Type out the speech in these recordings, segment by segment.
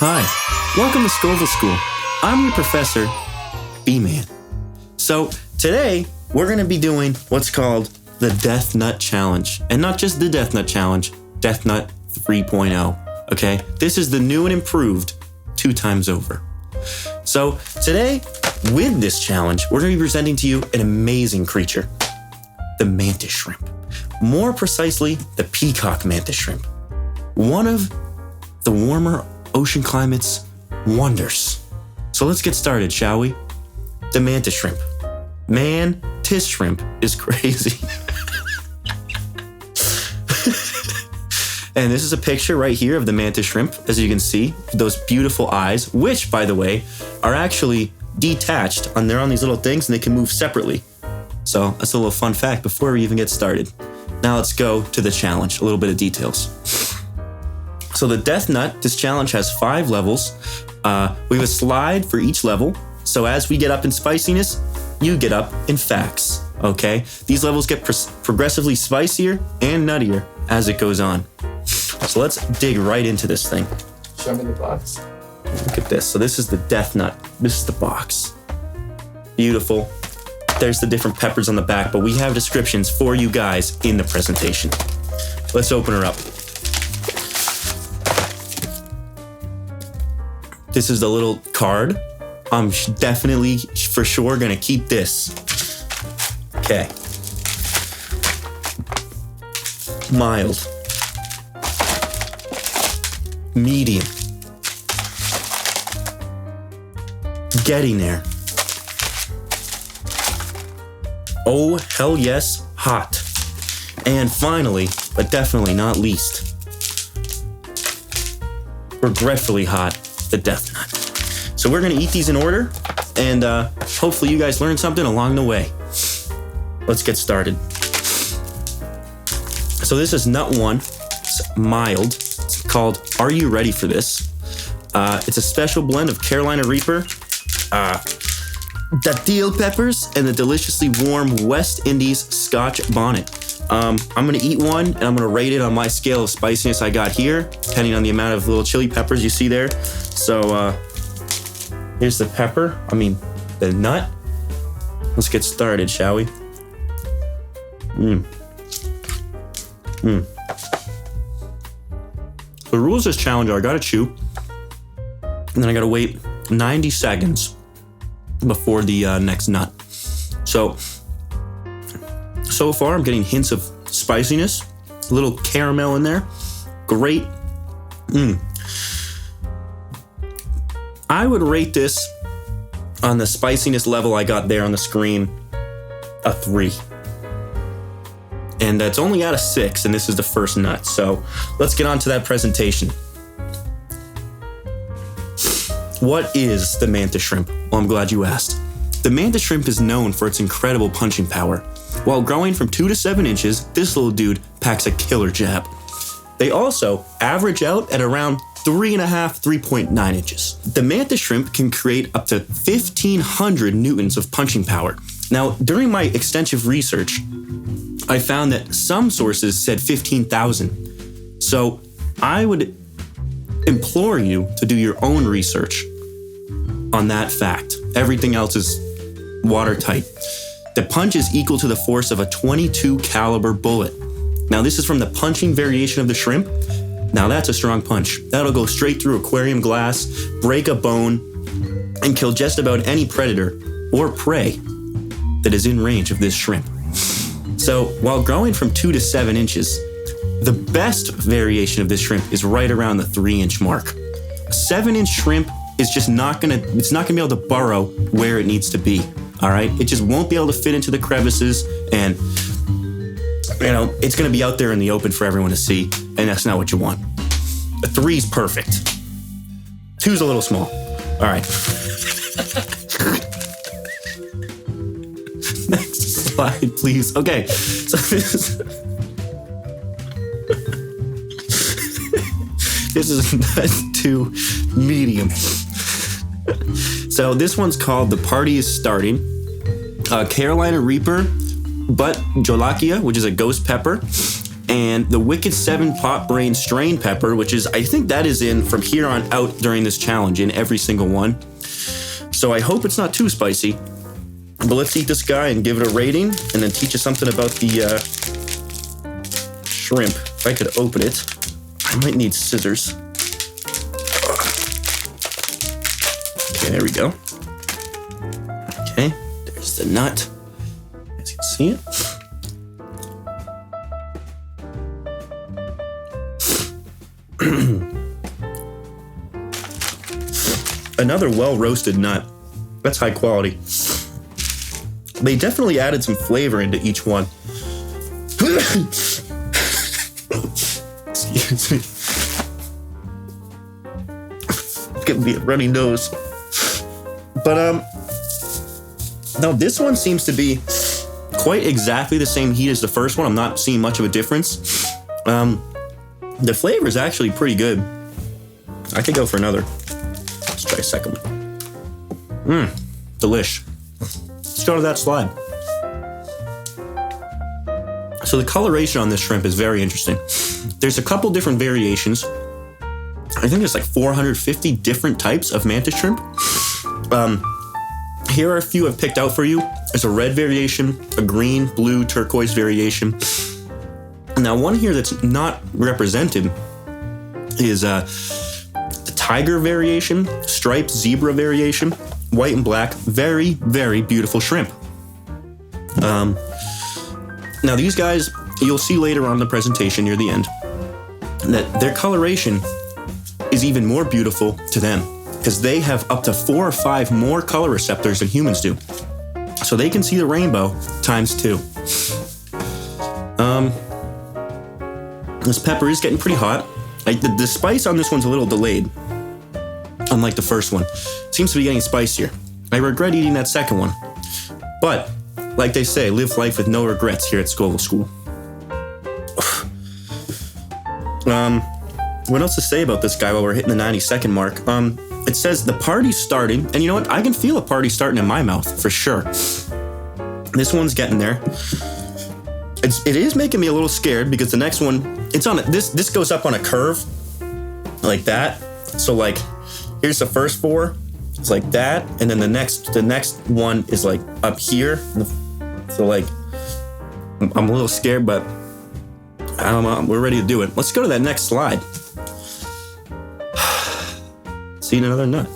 Hi, welcome to Scoville School. I'm your professor, B-Man. So today we're going to be doing what's called the Death Nut Challenge. And not just the Death Nut Challenge, Death Nut 3.0. Okay, this is the new and improved 2 times over. So today, with this challenge, we're going to be presenting to you an amazing creature, the mantis shrimp. More precisely, the peacock mantis shrimp. One of the warmer ocean climate's wonders. So let's get started, shall we? The mantis shrimp. Mantis shrimp is crazy. And this is a picture right here of the mantis shrimp, as you can see, those beautiful eyes, which, by the way, are actually detached, and they're on these little things and they can move separately. So that's a little fun fact before we even get started. Now let's go to the challenge, a little bit of details. So the Death Nut, this challenge has 5 levels. We have a slide for each level. So as we get up in spiciness, you get up in facts, okay? These levels get progressively spicier and nuttier as it goes on. So let's dig right into this thing. Show me the box. Look at this. So this is the Death Nut. This is the box. Beautiful. There's the different peppers on the back, but we have descriptions for you guys in the presentation. Let's open her up. This is the little card. I'm definitely, for sure, gonna keep this. Okay. Mild. Medium. Getting there. Oh, hell yes, hot. And finally, but definitely not least, regretfully hot, the Death Nut. So we're gonna eat these in order, and hopefully you guys learned something along the way. Let's get started. So this is nut 1, it's mild. It's called Are You Ready for This? It's a special blend of Carolina Reaper, Datil peppers, and the deliciously warm West Indies Scotch bonnet. I'm gonna eat one, and I'm gonna rate it on my scale of spiciness I got here, depending on the amount of little chili peppers you see there. So here's the the nut. Let's get started, shall we? The rules of this challenge are I gotta chew, and then I gotta wait 90 seconds before the next nut. So far I'm getting hints of spiciness, a little caramel in there. Great. I would rate this on the spiciness level I got there on the screen, a 3. And that's only out of 6, and this is the first nut. So let's get on to that presentation. What is the mantis shrimp? Well, I'm glad you asked. The mantis shrimp is known for its incredible punching power. While growing from 2 to 7 inches, this little dude packs a killer jab. They also average out at around 3.5, 3.9 inches. The mantis shrimp can create up to 1,500 newtons of punching power. Now, during my extensive research, I found that some sources said 15,000. So I would implore you to do your own research on that fact. Everything else is watertight. The punch is equal to the force of a .22 caliber bullet. Now, this is from the punching variation of the shrimp. Now, that's a strong punch. That'll go straight through aquarium glass, break a bone, and kill just about any predator or prey that is in range of this shrimp. So, while growing from 2 to 7 inches, the best variation of this shrimp is right around the 3-inch mark. A 7-inch shrimp is just not gonna be able to burrow where it needs to be, all right? It just won't be able to fit into the crevices, and it's gonna be out there in the open for everyone to see, and that's not what you want. A 3's perfect. 2's a little small. All right. Next slide, please. Okay, so this is nut 2 medium. So this one's called The Party Is Starting. Carolina Reaper, but Jolakia, which is a ghost pepper, and the Wicked 7 Pot Brain Strain Pepper, which is, I think that is in from here on out during this challenge in every single one. So I hope it's not too spicy. But let's eat this guy and give it a rating, and then teach us something about the shrimp. If I could open it, I might need scissors. Okay, there we go. Okay, there's the nut. As you can see it. Another well-roasted nut. That's high quality. They definitely added some flavor into each one. Excuse me. It's giving me a runny nose. But, no, this one seems to be quite exactly the same heat as the first one. I'm not seeing much of a difference. The flavor is actually pretty good. I could go for another. Let's try a second one. Delish. Let's go to that slide. So the coloration on this shrimp is very interesting. There's a couple different variations. I think there's like 450 different types of mantis shrimp. Here are a few I've picked out for you. There's a red variation, a green, blue, turquoise variation. Now one here that's not represented is the tiger variation, striped zebra variation, white and black, very, very beautiful shrimp. Now these guys, you'll see later on in the presentation near the end, that their coloration is even more beautiful to them because they have up to 4 or 5 more color receptors than humans do. So they can see the rainbow times 2. This pepper is getting pretty hot. Like the spice on this one's a little delayed, unlike the first one. It seems to be getting spicier. I regret eating that second one. But, like they say, live life with no regrets here at Scoville School. What else to say about this guy while we're hitting the 90-second mark? It says the party's starting, and you know what? I can feel a party starting in my mouth, for sure. This one's getting there. It is making me a little scared because the next one, it's on this goes up on a curve, like that. So like, here's the first 4, it's like that, and then the next one is like up here. So like, I'm a little scared, but I don't know. We're ready to do it. Let's go to that next slide. Seeing another nut.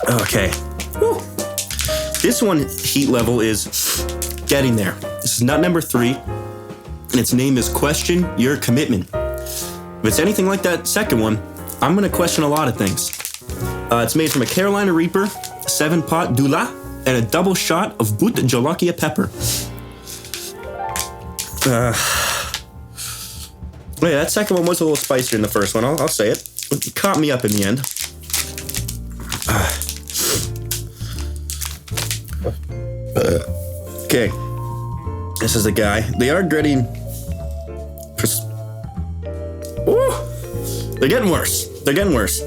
Okay. Woo. This one heat level is getting there. This is nut number 3, and its name is Question Your Commitment. If it's anything like that second one, I'm gonna question a lot of things. It's made from a Carolina Reaper, 7-pot Dula, and a double shot of Bout Jolokia pepper. Yeah, that second one was a little spicier than the first one, I'll say it. It caught me up in the end. Okay, this is the guy. They are getting... Ooh, they're getting worse. They're getting worse.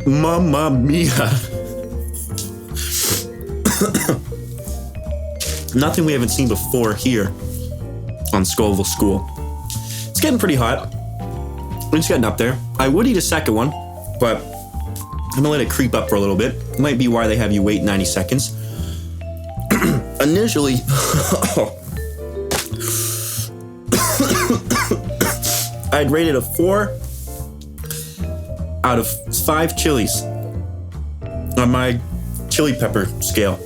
Mamma mia. Nothing we haven't seen before here on Scoville School. It's getting pretty hot. It's getting up there. I would eat a second one, but I'm gonna let it creep up for a little bit. It might be why they have you wait 90 seconds. Initially, I'd rate it a 4 out of 5 chilies on my chili pepper scale.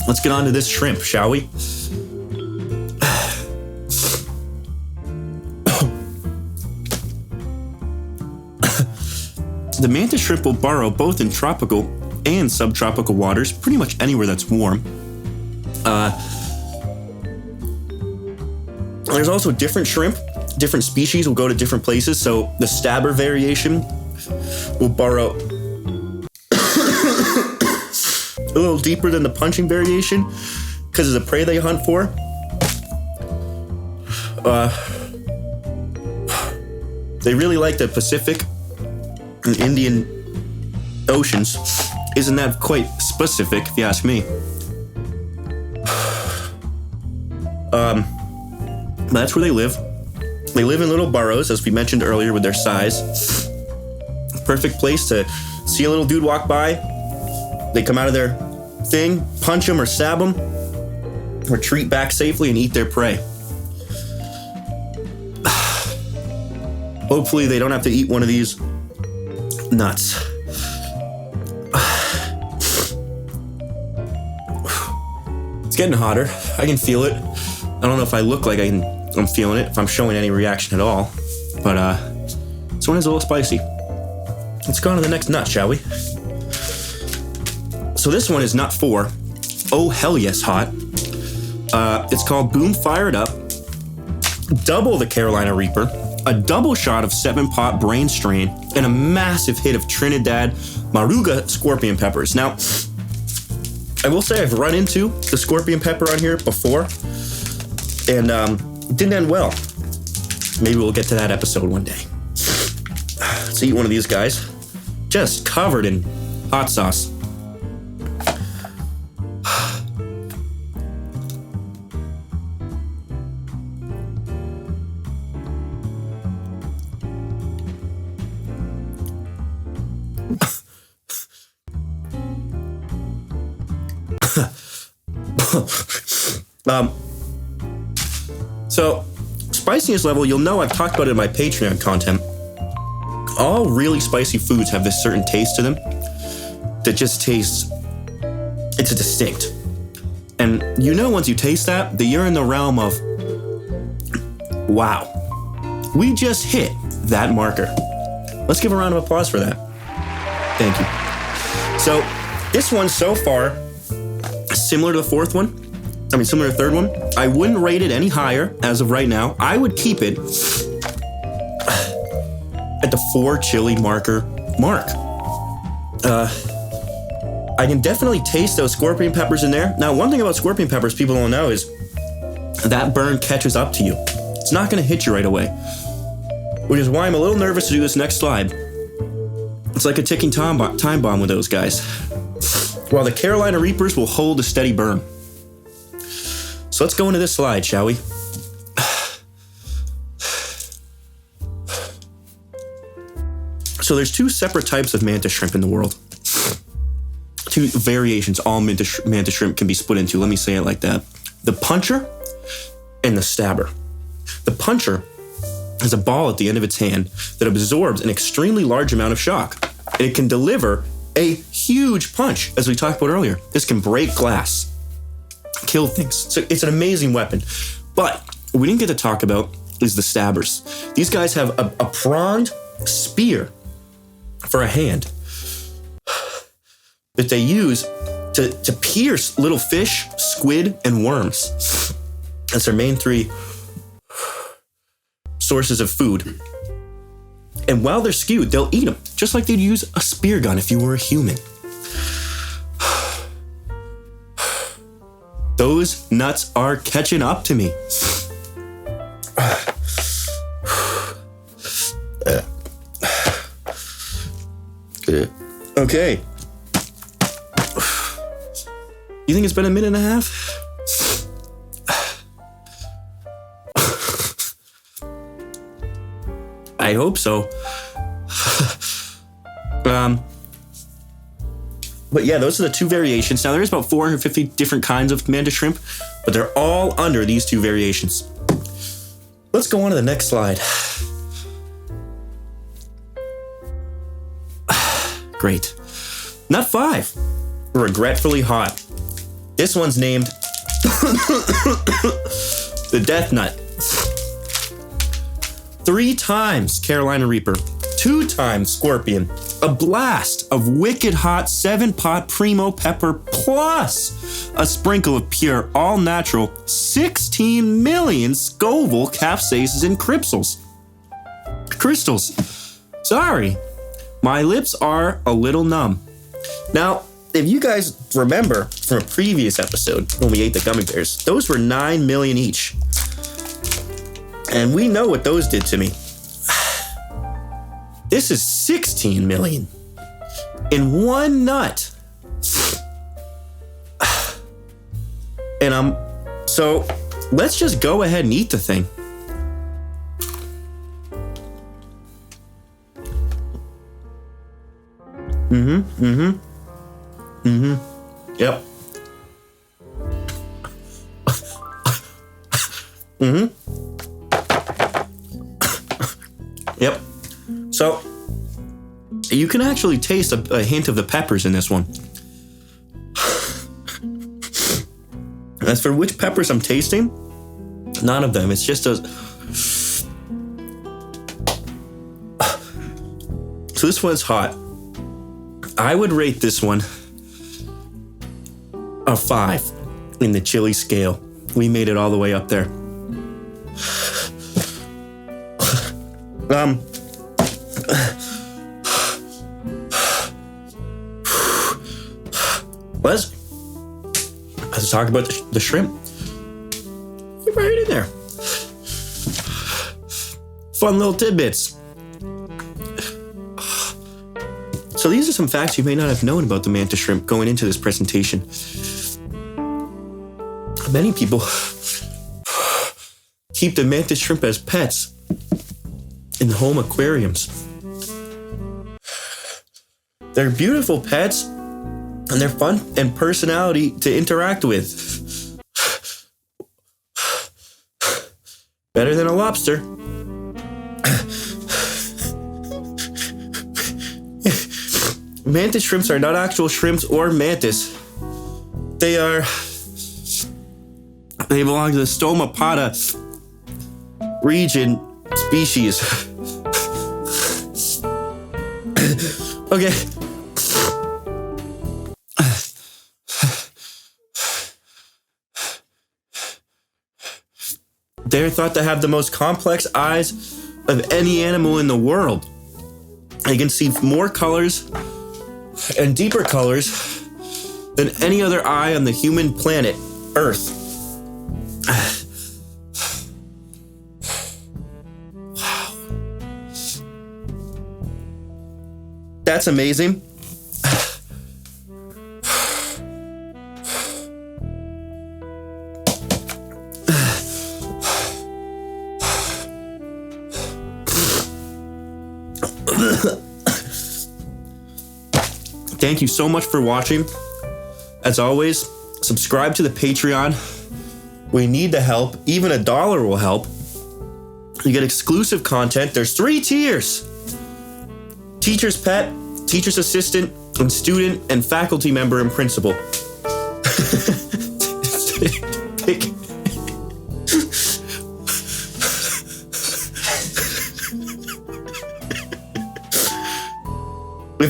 Let's get on to this shrimp, shall we? The mantis shrimp will burrow both in tropical and subtropical waters, pretty much anywhere that's warm. There's also different shrimp. Different species will go to different places. So the stabber variation will burrow a little deeper than the punching variation because of the prey they hunt for. They really like the Pacific and Indian Oceans. Isn't that quite specific, if you ask me? That's where they live. They live in little burrows, as we mentioned earlier, with their size. Perfect place to see a little dude walk by. They come out of their thing, punch them or stab them, retreat back safely and eat their prey. Hopefully they don't have to eat one of these nuts. It's getting hotter. I can feel it. I don't know if I look like I'm feeling it, if I'm showing any reaction at all. But this one is a little spicy. Let's go on to the next nut, shall we? So this one is nut 4. Oh, hell yes, hot. It's called Boom Fire It Up. Double the Carolina Reaper. A double shot of 7-pot brain strain. And a massive hit of Trinidad Maruga scorpion peppers. Now, I will say I've run into the scorpion pepper on here before. And it didn't end well. Maybe we'll get to that episode one day. Let's eat one of these guys. Just covered in hot sauce. So, spiciness level, you'll know I've talked about it in my Patreon content. All really spicy foods have this certain taste to them that just tastes, it's distinct. And you know once you taste that you're in the realm of, wow, we just hit that marker. Let's give a round of applause for that. Thank you. So, this one so far, similar to the fourth one, similar to the third one, I wouldn't rate it any higher as of right now. I would keep it at the 4 chili marker mark. I can definitely taste those scorpion peppers in there. Now, one thing about scorpion peppers people don't know is that burn catches up to you. It's not going to hit you right away, which is why I'm a little nervous to do this next slide. It's like a ticking time bomb with those guys. While the Carolina Reapers will hold a steady burn. So let's go into this slide, shall we? So there's 2 separate types of mantis shrimp in the world. 2 variations all mantis shrimp can be split into. Let me say it like that. The puncher and the stabber. The puncher has a ball at the end of its hand that absorbs an extremely large amount of shock. And it can deliver a huge punch, as we talked about earlier. This can break glass, kill things. So it's an amazing weapon. But what we didn't get to talk about is the stabbers. These guys have a pronged spear for a hand that they use to pierce little fish, squid, and worms. That's their main 3 sources of food. And while they're skewed, they'll eat them, just like they'd use a spear gun if you were a human. Those nuts are catching up to me. Okay. You think it's been a minute and a half? I hope so. But yeah, those are the 2 variations. Now, there's about 450 different kinds of mantis shrimp, but they're all under these 2 variations. Let's go on to the next slide. Great. Nut 5, regretfully hot. This one's named the Death Nut. 3 times Carolina Reaper, 2 times Scorpion, a blast of wicked hot 7-pot primo pepper plus a sprinkle of pure, all-natural 16 million Scoville capsaicins and crystals. Sorry, my lips are a little numb. Now, if you guys remember from a previous episode when we ate the gummy bears, those were 9 million each. And we know what those did to me. This is 16 million in one nut. And so let's just go ahead and eat the thing. Yep. Yep. So you can actually taste a hint of the peppers in this one. As for which peppers I'm tasting, none of them. It's just a... So this one's hot. I would rate this one a 5 in the chili scale. We made it all the way up there. Let's talk about the shrimp. You're right in there. Fun little tidbits. So these are some facts you may not have known about the mantis shrimp going into this presentation. Many people keep the mantis shrimp as pets in home aquariums. They're beautiful pets, and they're fun and personality to interact with. Better than a lobster. Mantis shrimps are not actual shrimps or mantis. They belong to the Stomapoda region species. Okay. They're thought to have the most complex eyes of any animal in the world. They can see more colors and deeper colors than any other eye on the human planet, Earth. Wow. That's amazing. Thank you so much for watching. As always, subscribe to the Patreon. We need the help. Even $1 will help. You get exclusive content. There's 3 tiers: teacher's pet, teacher's assistant, and student and faculty member and principal.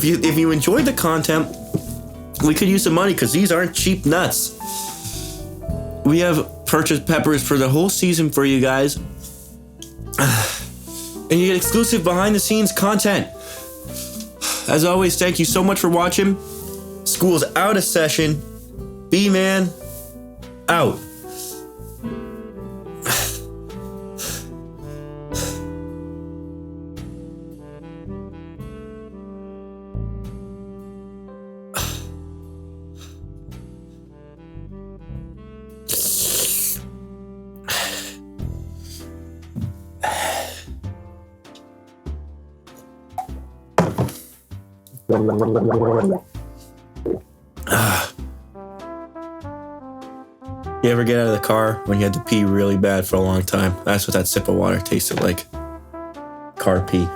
If you enjoyed the content, we could use some money because these aren't cheap nuts. We have purchased peppers for the whole season for you guys. And you get exclusive behind the scenes content. As always, thank you so much for watching. School's out of session. B-Man out. You ever get out of the car when you had to pee really bad for a long time? That's what that sip of water tasted like. Car pee.